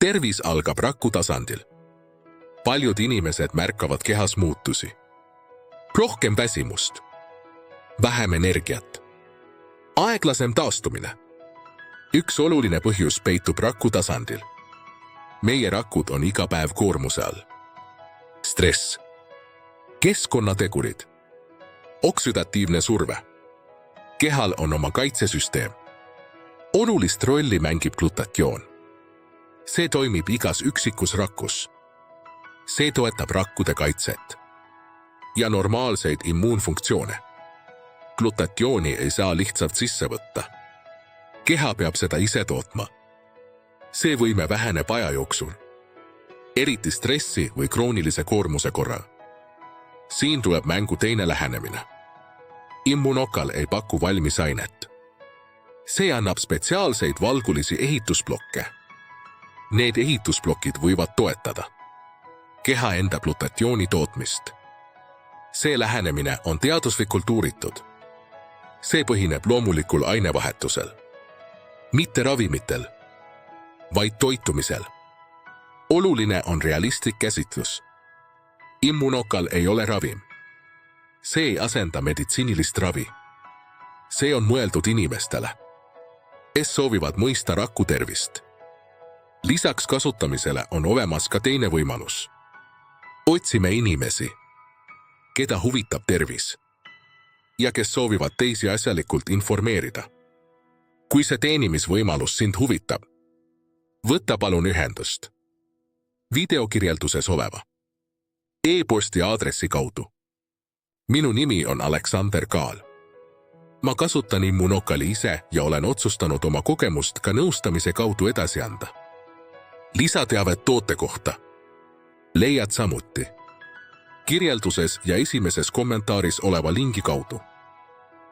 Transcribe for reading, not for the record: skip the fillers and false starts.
Tervis algab raku tasandil. Paljud inimesed märkavad kehas muutusi. Rohkem väsimust, vähem energiat, aeglasem taastumine. Üks oluline põhjus peitub raku tasandil. Meie rakud on iga päev koormuse all. Stress, keskkonnategurid, oksüdatiivne surve. Kehal on oma kaitsesüsteem. Olulist rolli mängib glutatioon. See toimib igas üksikus rakus. See toetab rakkude kaitset ja normaalseid immuunfunktsioone. Glutatiooni ei saa lihtsalt sisse võtta. Keha peab seda ise tootma. See võime väheneb aja jooksul, eriti stressi või kroonilise koormuse korral. Siin tuleb mängu teine lähenemine. Immunokal ei paku valmis ainet. See annab spetsiaalseid valgulisi ehitusblokke. Need ehitusblokid võivad toetada keha enda glutatiooni tootmist. See lähenemine on teaduslikult uuritud. See põhineb loomulikul ainevahetusel, mitte ravimitel, vaid toitumisel. Oluline on realistlik käsitlus. Immunokal ei ole ravim. See ei asenda meditsiinilist ravi. See on mõeldud inimestele, kes soovivad mõista raku tervist. Lisaks kasutamisele on olemas ka teine võimalus. Otsime inimesi, keda huvitab tervis ja kes soovivad teisi asjalikult informeerida. Kui see teenimisvõimalus sind huvitab, võta palun ühendust videokirjelduses oleva e-posti aadressi kaudu. Minu nimi on Aleksander Kaal. Ma kasutan Immunokali ise ja olen otsustanud oma kogemust ka nõustamise kaudu edasi anda. Lisateavet toote kohta leiad samuti kirjelduses ja esimeses kommentaaris oleva lingi kaudu.